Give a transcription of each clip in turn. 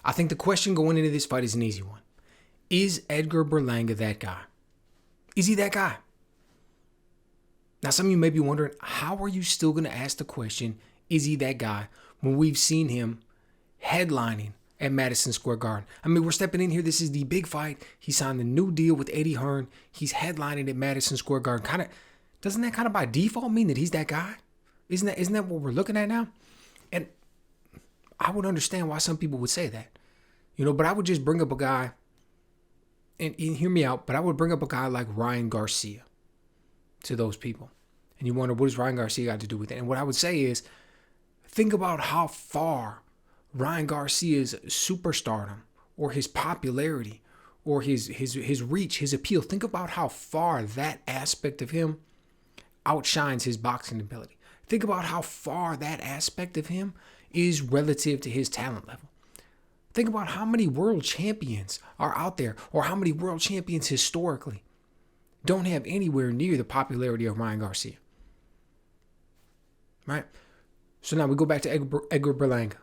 I think the question going into this fight is an easy one. Is Edgar Berlanga that guy? Is he that guy? Now, some of you may be wondering, how are you still going to ask the question, is he that guy, when we've seen him headlining at Madison Square Garden? I mean, we're stepping in here. This is the big fight. He signed the new deal with Eddie Hearn. He's headlining at Madison Square Garden. Doesn't that kind of by default mean that he's that guy? Isn't that what we're looking at now? And I would understand why some people would say that. But I would just bring up a guy, and hear me out, but I would bring up a guy like Ryan Garcia to those people. And you wonder, what does Ryan Garcia got to do with it? And what I would say is, think about how far Ryan Garcia's superstardom or his popularity or his reach, his appeal, think about how far that aspect of him outshines his boxing ability. Think about how far that aspect of him is relative to his talent level. Think about how many world champions are out there, or how many world champions historically don't have anywhere near the popularity of Ryan Garcia. Right? So now we go back to Edgar Berlanga.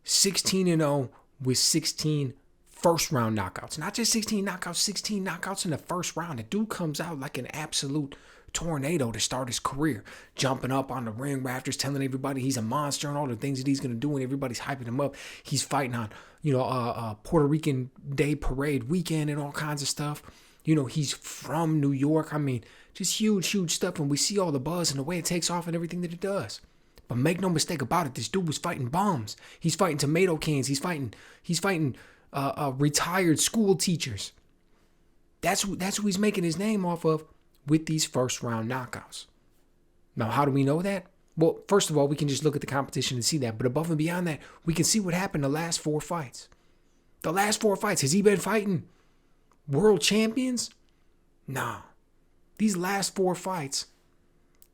16-0 with 16 first-round knockouts. Not just 16 knockouts, 16 knockouts in the first round. The dude comes out like an absolute tornado to start his career, jumping up on the ring rafters, telling everybody he's a monster and all the things that he's going to do, and everybody's hyping him up. He's fighting on, Puerto Rican Day Parade weekend and all kinds of stuff. He's from New York. I mean, just huge, huge stuff. And we see all the buzz and the way it takes off and everything that it does. But make no mistake about it, this dude was fighting bombs. He's fighting tomato cans. He's fighting retired school teachers. That's who he's making his name off of with these first round knockouts. Now, how do we know that? Well, first of all, we can just look at the competition and see that. But above and beyond that, we can see what happened the last 4 fights. The last 4 fights, has he been fighting world champions? Nah. These last 4 fights,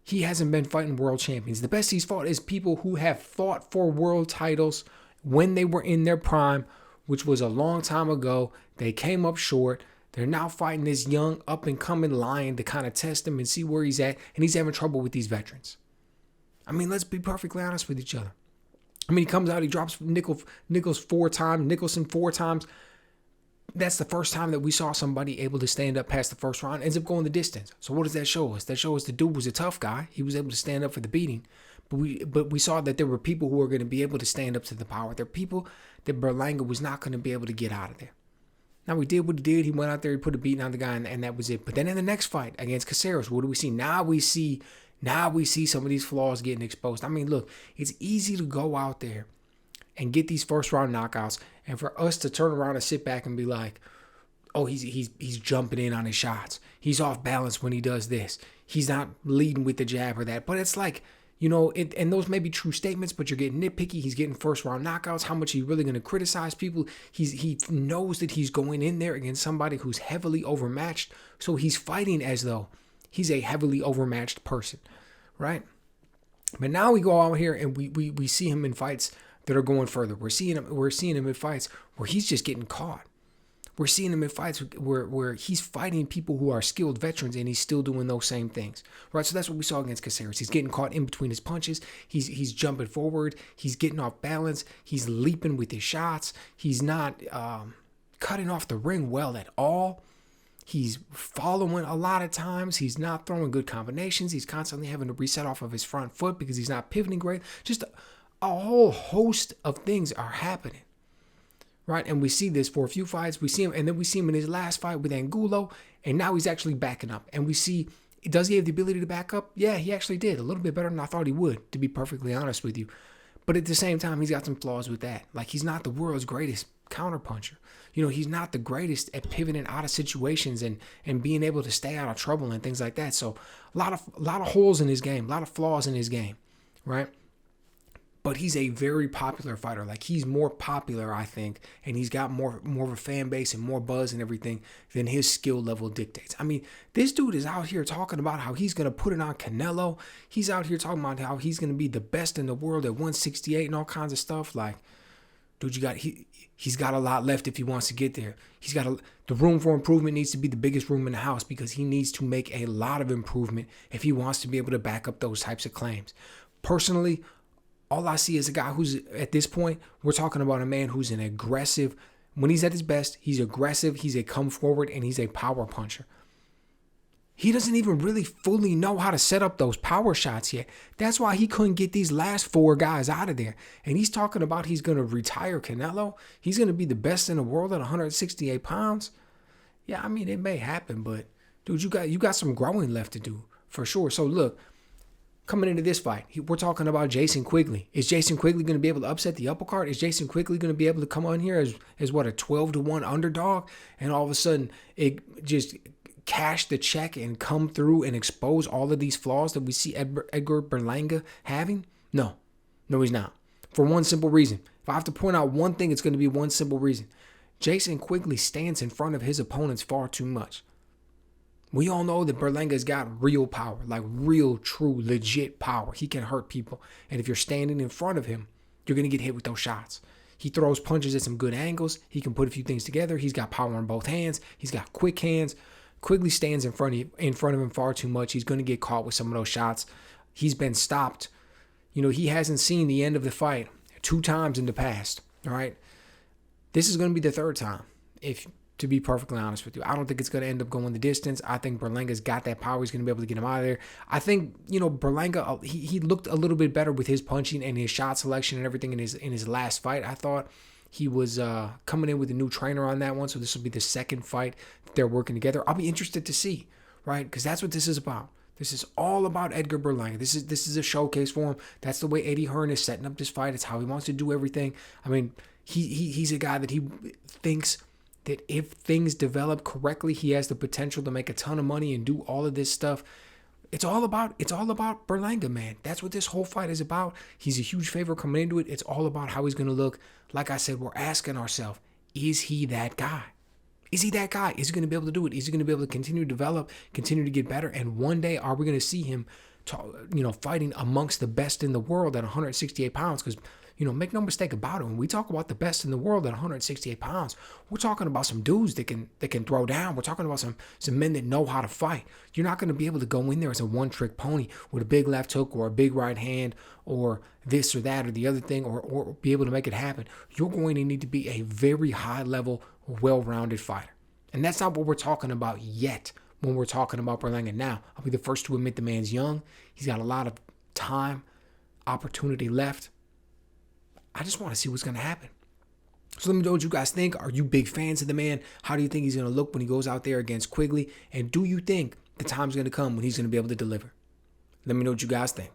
he hasn't been fighting world champions. The best he's fought is people who have fought for world titles when they were in their prime, which was a long time ago. They came up short. They're now fighting this young up-and-coming lion to kind of test him and see where he's at, and he's having trouble with these veterans. I mean, let's be perfectly honest with each other. I mean, he comes out, he drops Nichols 4 times, Nicholson 4 times. That's the first time that we saw somebody able to stand up past the first round, ends up going the distance. So what does that show us? That shows us the dude was a tough guy. He was able to stand up for the beating. But we saw that there were people who were going to be able to stand up to the power. There are people that Berlanga was not going to be able to get out of there. Now, he did what he did. He went out there, he put a beating on the guy, and that was it. But then in the next fight against Caceres, what do we see? Now we see some of ththese flaws getting exposed. I mean, look, it's easy to go out there and get these first round knockouts, and for us to turn around and sit back and be like, oh, he's jumping in on his shots. He's off balance when he does this. He's not leading with the jab or that. But it's like, and those may be true statements, but you're getting nitpicky. He's getting first round knockouts. How much are you really going to criticize people? He knows that he's going in there against somebody who's heavily overmatched. So he's fighting as though he's a heavily overmatched person, right? But now we go out here and we see him in fights that are going further. We're seeing him in fights where he's just getting caught. We're seeing him in fights where he's fighting people who are skilled veterans, and he's still doing those same things, right? So that's what we saw against Caceres. He's getting caught in between his punches. He's jumping forward. He's getting off balance. He's leaping with his shots. He's not cutting off the ring well at all. He's following a lot of times. He's not throwing good combinations. He's constantly having to reset off of his front foot because he's not pivoting great. Just a whole host of things are happening. Right, and we see this for a few fights. We see him, and then we see him in his last fight with Angulo, and now he's actually backing up. And we see, does he have the ability to back up? Yeah, he actually did. A little bit better than I thought he would, to be perfectly honest with you. But at the same time, he's got some flaws with that. Like, he's not the world's greatest counterpuncher. He's not the greatest at pivoting out of situations and being able to stay out of trouble and things like that. So a lot of holes in his game, a lot of flaws in his game, right? But he's a very popular fighter. Like, he's more popular, I think, and he's got more of a fan base and more buzz and everything than his skill level dictates. I mean, this dude is out here talking about how he's going to put it on Canelo. He's out here talking about how he's going to be the best in the world at 168 and all kinds of stuff. Like, dude, he's got a lot left if he wants to get there. The room for improvement needs to be the biggest room in the house, because he needs to make a lot of improvement if he wants to be able to back up those types of claims. Personally, All I see is a guy who's, at this point, we're talking about a man who's an aggressive. When he's at his best, he's aggressive, he's a come forward, and he's a power puncher. He doesn't even really fully know how to set up those power shots yet. That's why he couldn't get these last 4 guys out of there. And he's talking about he's going to retire Canelo. He's going to be the best in the world at 168 pounds. Yeah, I mean, it may happen, but dude, you got some growing left to do for sure. So look, coming into this fight, we're talking about Jason Quigley. Is Jason Quigley going to be able to upset the upper card? Is Jason Quigley going to be able to come on here as what, a 12-1 underdog? And all of a sudden, it just cash the check and come through and expose all of these flaws that we see Edgar Berlanga having? No, he's not. For one simple reason. If I have to point out one thing, it's going to be one simple reason. Jason Quigley stands in front of his opponents far too much. We all know that Berlanga's got real power, like real, true, legit power. He can hurt people. And if you're standing in front of him, you're going to get hit with those shots. He throws punches at some good angles. He can put a few things together. He's got power on both hands. He's got quick hands. Quigley stands in front of him far too much. He's going to get caught with some of those shots. He's been stopped. He hasn't seen the end of the fight 2 times in the past. All right. This is going to be the 3rd time, to be perfectly honest with you. I don't think it's going to end up going the distance. I think Berlanga's got that power. He's going to be able to get him out of there. I think, Berlanga, he looked a little bit better with his punching and his shot selection and everything in his last fight. I thought he was coming in with a new trainer on that one, so this will be the 2nd fight that they're working together. I'll be interested to see, right? Because that's what this is about. This is all about Edgar Berlanga. This is a showcase for him. That's the way Eddie Hearn is setting up this fight. It's how he wants to do everything. I mean, he's a guy that he thinks that if things develop correctly, he has the potential to make a ton of money and do all of this stuff. It's all about Berlanga, man. That's what this whole fight is about. He's a huge favorite coming into it. It's all about how he's going to look. Like I said, we're asking ourselves, is he that guy? Is he that guy? Is he going to be able to do it? Is he going to be able to continue to develop, continue to get better? And one day, are we going to see him, fighting amongst the best in the world at 168 pounds? Because, make no mistake about it. When we talk about the best in the world at 168 pounds, we're talking about some dudes that can throw down. We're talking about some men that know how to fight. You're not going to be able to go in there as a one-trick pony with a big left hook or a big right hand or this or that or the other thing or be able to make it happen. You're going to need to be a very high-level, well-rounded fighter. And that's not what we're talking about yet when we're talking about Berlanga now. I'll be the first to admit the man's young. He's got a lot of time, opportunity left. I just want to see what's going to happen. So let me know what you guys think. Are you big fans of the man? How do you think he's going to look when he goes out there against Quigley? And do you think the time's going to come when he's going to be able to deliver? Let me know what you guys think.